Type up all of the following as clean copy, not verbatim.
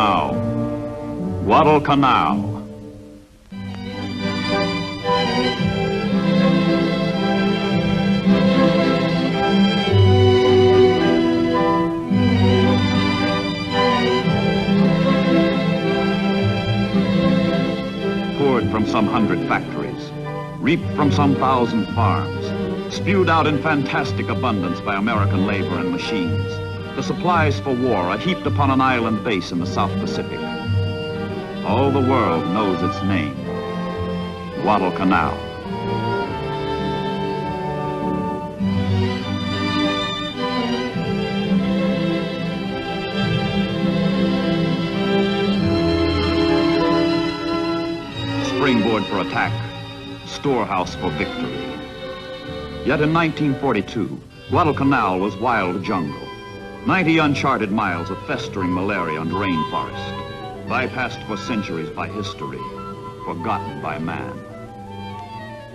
now, Guadalcanal. Poured from some 100 factories, reaped from some 1,000 farms, spewed out in fantastic abundance by American labor and machines, the supplies for war are heaped upon an island base in the South Pacific. All the world knows its name, Guadalcanal. Springboard for attack, storehouse for victory. Yet in 1942, Guadalcanal was wild jungle. 90 uncharted miles of festering malaria and rainforest, bypassed for centuries by history, forgotten by man.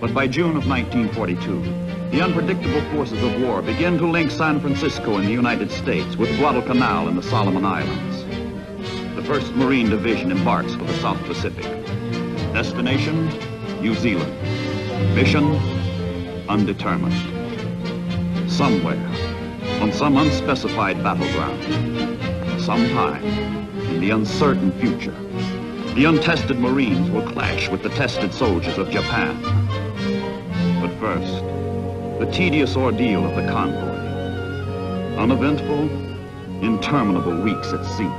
But by June of 1942, the unpredictable forces of war began to link San Francisco in the United States with Guadalcanal in the Solomon Islands. The 1st Marine Division embarks for the South Pacific. Destination, New Zealand. Mission, undetermined. Somewhere, on some unspecified battleground, sometime in the uncertain future, the untested Marines will clash with the tested soldiers of Japan. But first, the tedious ordeal of the convoy. Uneventful, interminable weeks at sea.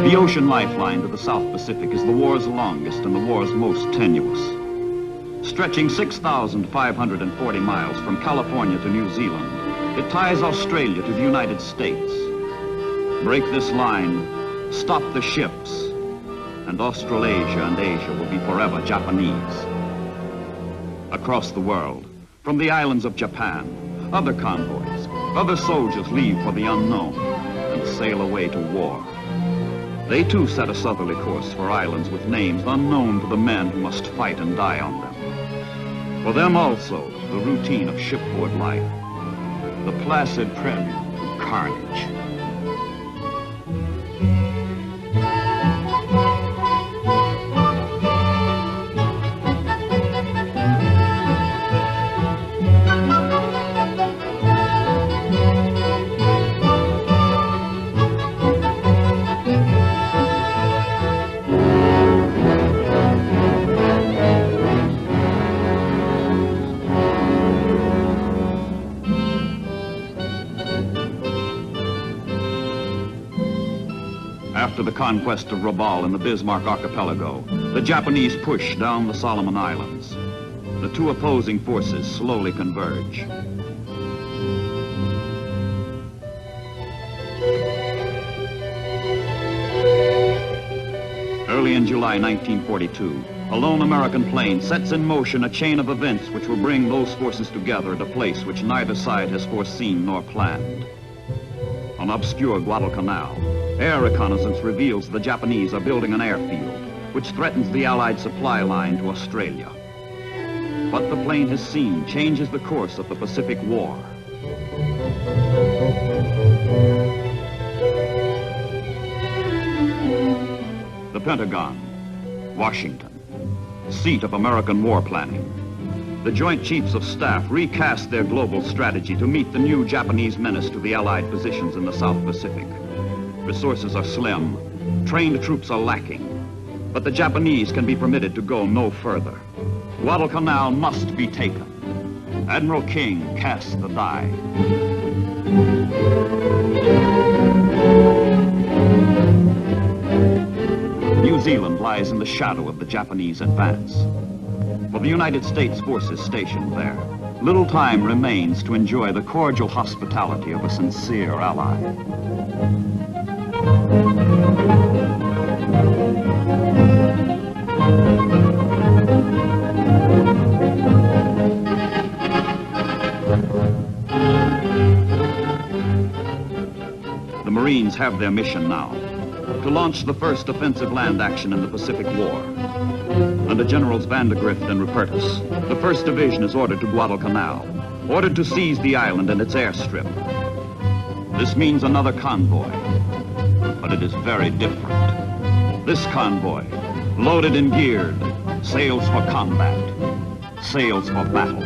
The ocean lifeline to the South Pacific is the war's longest and the war's most tenuous. Stretching 6,540 miles from California to New Zealand, it ties Australia to the United States. Break this line, stop the ships, and Australasia and Asia will be forever Japanese. Across the world, from the islands of Japan, other convoys, other soldiers leave for the unknown and sail away to war. They too set a southerly course for islands with names unknown to the men who must fight and die on them. For them also, the routine of shipboard life, the placid prelude to carnage. after the conquest of Rabaul in the Bismarck Archipelago, the Japanese push down the Solomon Islands. The two opposing forces slowly converge. Early in July 1942, a lone American plane sets in motion a chain of events which will bring those forces together at a place which neither side has foreseen nor planned. On obscure Guadalcanal, air reconnaissance reveals the Japanese are building an airfield, which threatens the Allied supply line to Australia. What the plane has seen changes the course of the Pacific War. The Pentagon, Washington, seat of American war planning. The Joint Chiefs of Staff recast their global strategy to meet the new Japanese menace to the Allied positions in the South Pacific. Resources are slim, trained troops are lacking, but the Japanese can be permitted to go no further. Guadalcanal must be taken. Admiral King casts the die. New Zealand lies in the shadow of the Japanese advance. For the United States forces stationed there, little time remains to enjoy the cordial hospitality of a sincere ally. The Marines have their mission now, to launch the first offensive land action in the Pacific War. Under Generals Vandegrift and Rupertus, the 1st Division is ordered to Guadalcanal, ordered to seize the island and its airstrip. This means another convoy, but it is very different. This convoy, loaded and geared, sails for combat, sails for battle.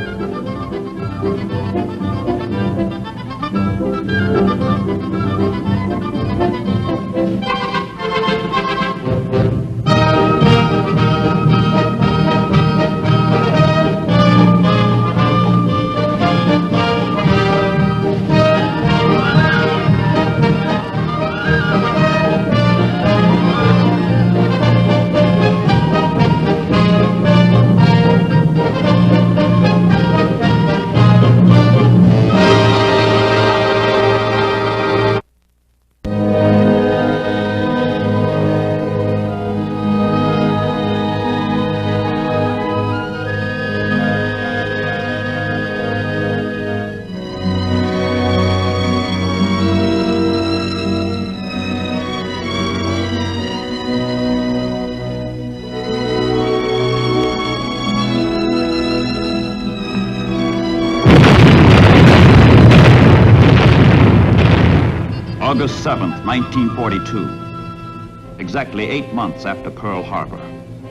August 7th, 1942. Exactly 8 months after Pearl Harbor,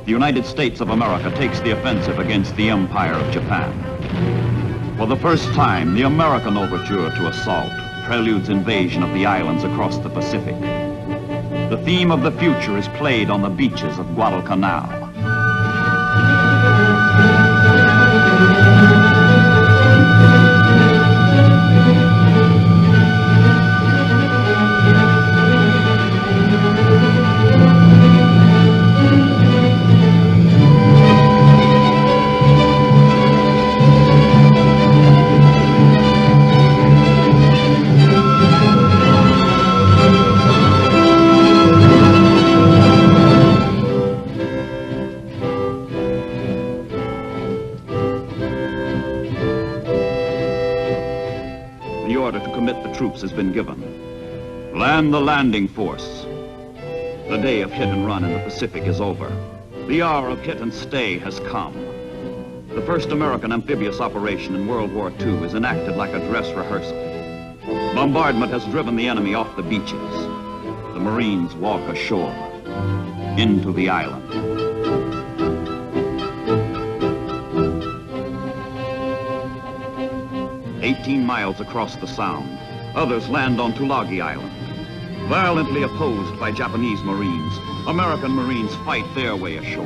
the United States of America takes the offensive against the Empire of Japan. For the first time, the American overture to assault preludes invasion of the islands across the Pacific. The theme of the future is played on the beaches of Guadalcanal. The order to commit the troops has been given. Land the landing force. The day of hit and run in the Pacific is over. The hour of hit and stay has come. The first American amphibious operation in World War II is enacted like a dress rehearsal. Bombardment has driven the enemy off the beaches. The Marines walk ashore, into the island. "18 miles across the Sound, others land on Tulagi Island. Violently opposed by Japanese Marines, American Marines fight their way ashore.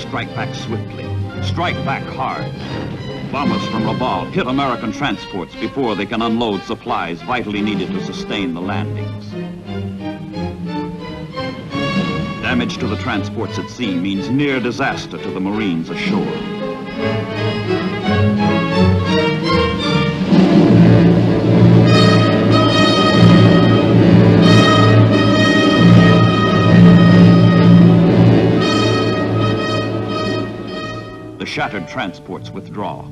strike back swiftly, strike back hard. Bombers from Rabaul hit American transports before they can unload supplies vitally needed to sustain the landings. Damage to the transports at sea means near disaster to the Marines ashore. The shattered transports withdraw.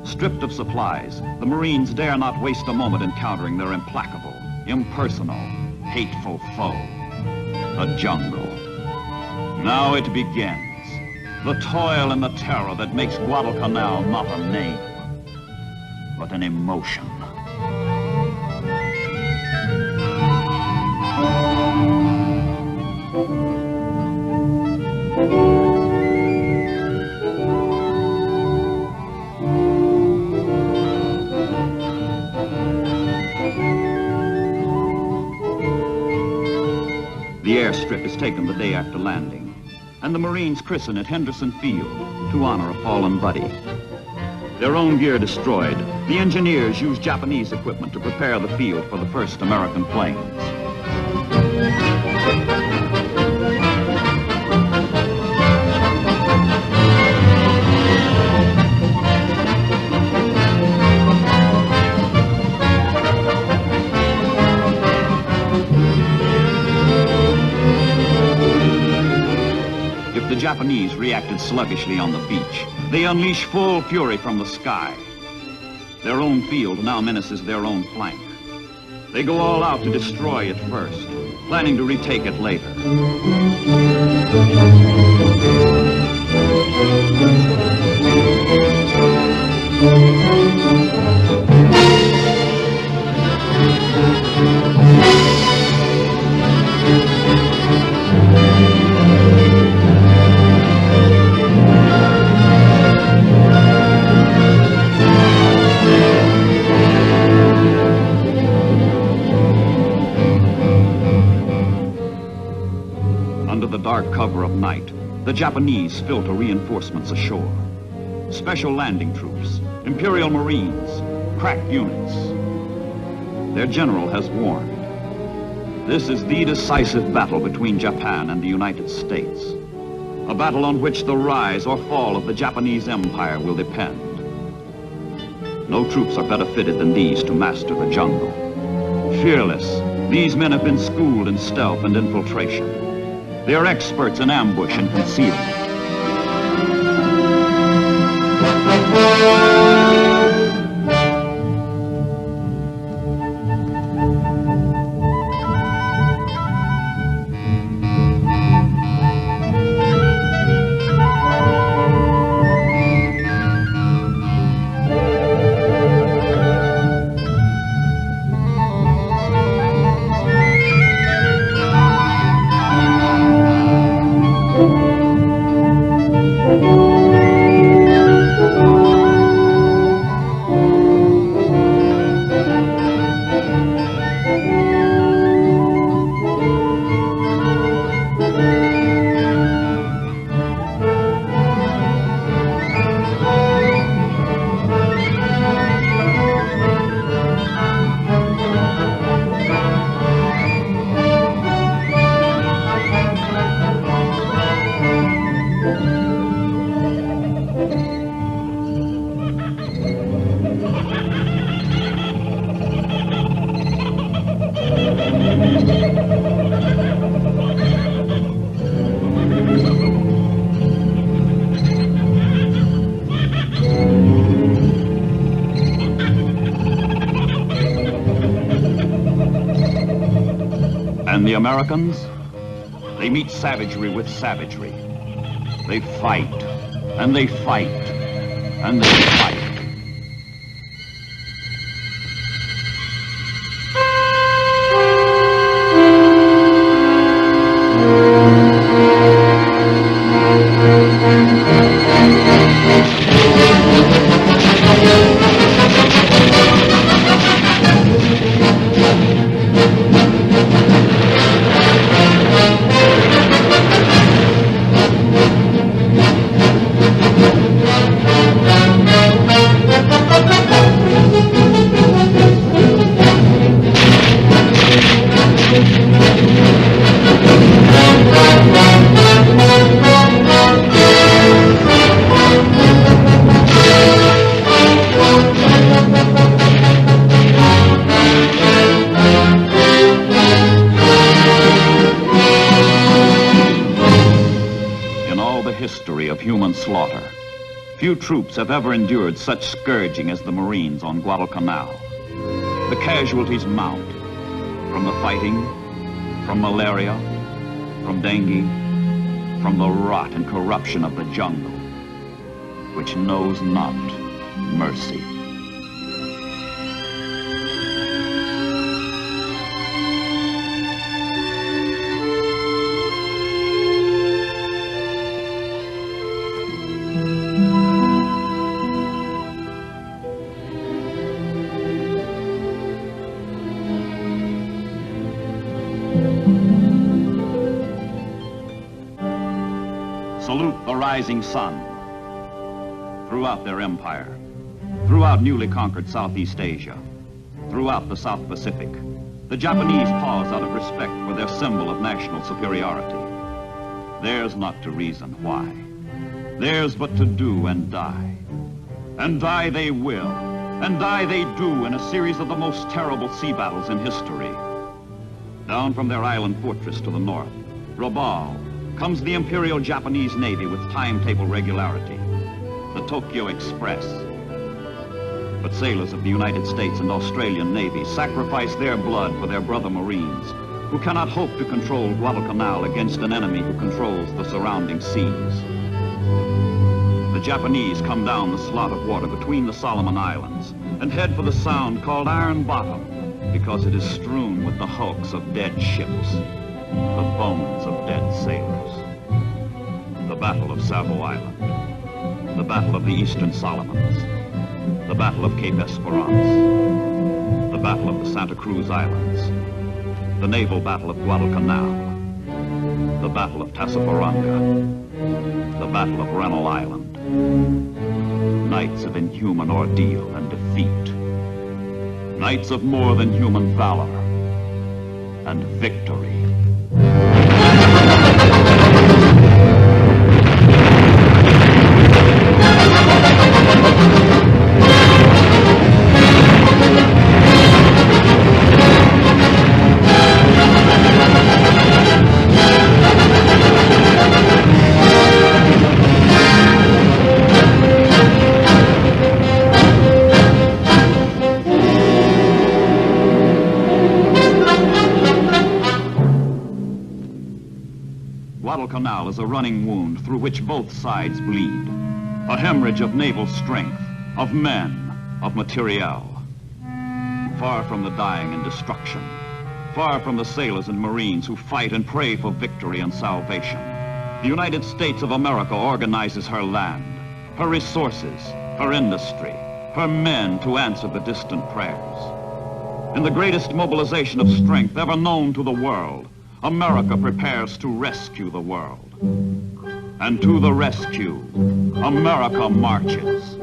Stripped of supplies, the Marines dare not waste a moment encountering their implacable, impersonal, hateful foe, the jungle. Now it begins, the toil and the terror that makes Guadalcanal not a name, but an emotion. The airstrip is taken the day after landing, and the Marines christen it Henderson Field to honor a fallen buddy. Their own gear destroyed, the engineers use Japanese equipment to prepare the field for the first American planes. The Japanese reacted sluggishly on the beach. They unleash full fury from the sky. Their own field now menaces their own flank. They go all out to destroy it first, planning to retake it later. Under the dark cover of night, the Japanese filter reinforcements ashore. Special landing troops, Imperial Marines, crack units. Their general has warned. This is the decisive battle between Japan and the United States. A battle on which the rise or fall of the Japanese Empire will depend. No troops are better fitted than these to master the jungle. Fearless, these men have been schooled in stealth and infiltration. They are experts in ambush and concealment. And the Americans, they meet savagery with savagery. They fight, and they fight, and they fight. Few troops have ever endured such scourging as the Marines on Guadalcanal. The casualties mount from the fighting, from malaria, from dengue, from the rot and corruption of the jungle, which knows not mercy. Salute the rising sun. Throughout their empire, throughout newly conquered Southeast Asia, throughout the South Pacific, the Japanese pause out of respect for their symbol of national superiority. Theirs not to reason why. Theirs but to do and die. And die they will, and die they do in a series of the most terrible sea battles in history. Down from their island fortress to the north, Rabaul, comes the Imperial Japanese Navy with timetable regularity, the Tokyo Express. But sailors of the United States and Australian Navy sacrifice their blood for their brother Marines, who cannot hope to control Guadalcanal against an enemy who controls the surrounding seas. The Japanese come down the slot of water between the Solomon Islands and head for the sound called Iron Bottom, because it is strewn with the hulks of dead ships, the bones of dead sailors. The Battle of Savo Island, the Battle of the Eastern Solomons, the Battle of Cape Esperance, the Battle of the Santa Cruz Islands, the Naval Battle of Guadalcanal, the Battle of Tassafaronga, the Battle of Rennell Island. Nights of inhuman ordeal and defeat. Nights of more than human valor and victory. Guadalcanal is a running wound through which both sides bleed. A hemorrhage of naval strength, of men, of materiel. Far from the dying and destruction. Far from the sailors and Marines who fight and pray for victory and salvation. The United States of America organizes her land, her resources, her industry, her men to answer the distant prayers. In the greatest mobilization of strength ever known to the world, America prepares to rescue the world. And to the rescue, America marches.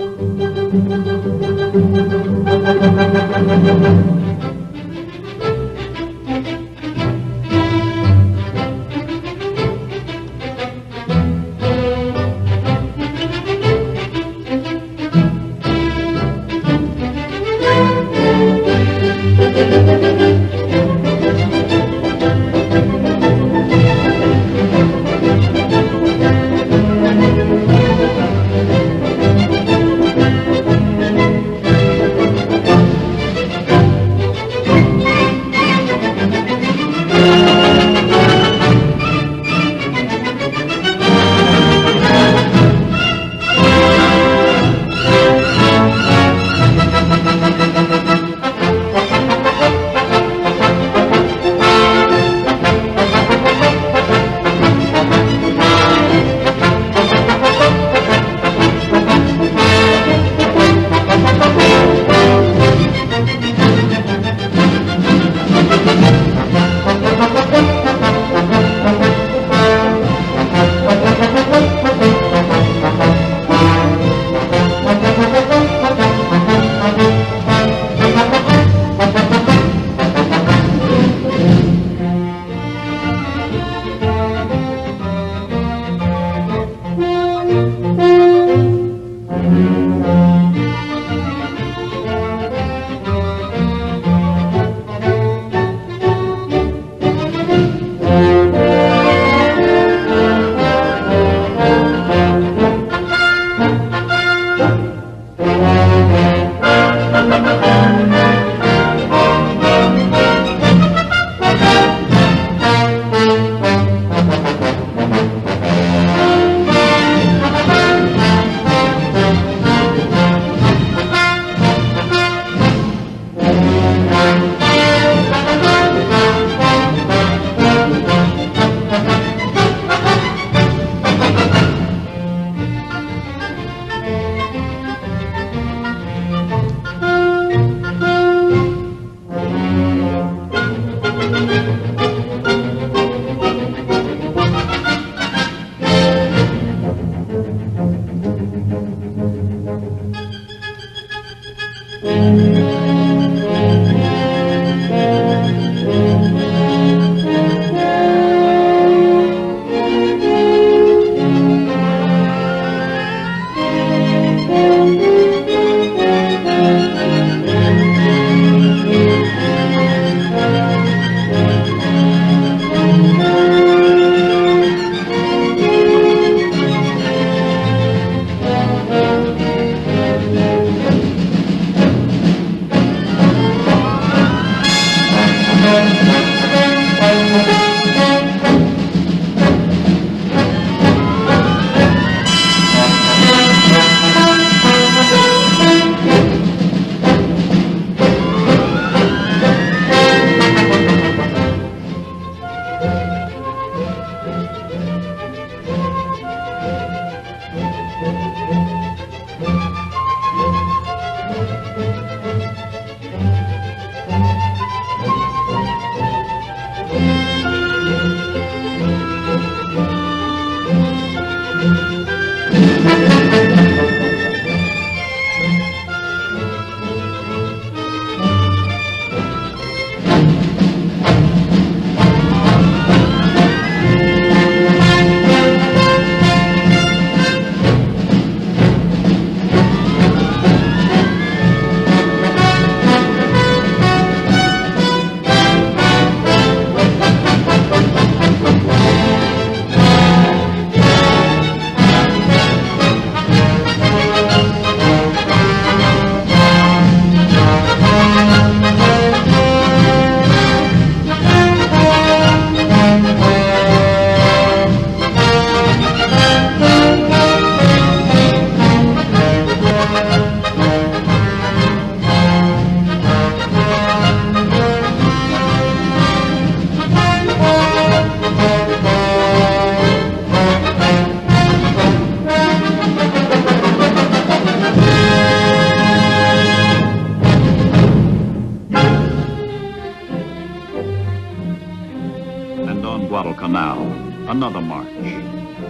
Guadalcanal, another march.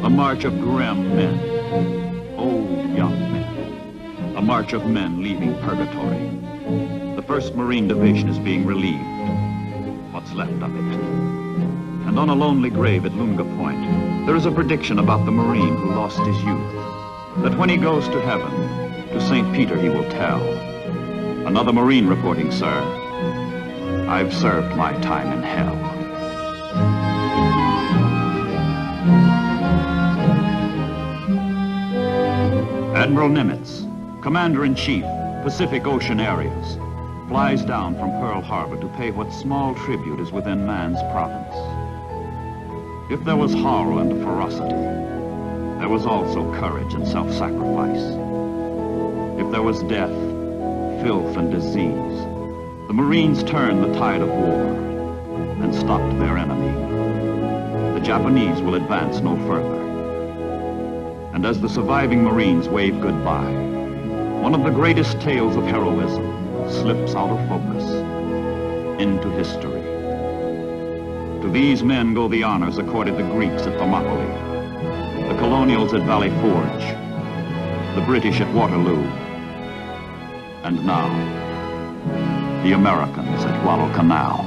A march of grim men, old young men. A march of men leaving purgatory. The 1st Marine Division is being relieved. What's left of it. And on a lonely grave at Lunga Point, there is a prediction about the Marine who lost his youth. That when he goes to heaven, to St. Peter he will tell. Another Marine reporting, sir. I've served my time in hell. Admiral Nimitz, Commander-in-Chief, Pacific Ocean areas, flies down from Pearl Harbor to pay what small tribute is within man's province. If there was horror and ferocity, there was also courage and self-sacrifice. If there was death, filth and disease, the Marines turned the tide of war and stopped their enemy. The Japanese will advance no further. And as the surviving Marines wave goodbye, one of the greatest tales of heroism slips out of focus into history. To these men go the honors accorded the Greeks at Thermopylae, the colonials at Valley Forge, the British at Waterloo, and now, the Americans at Guadalcanal.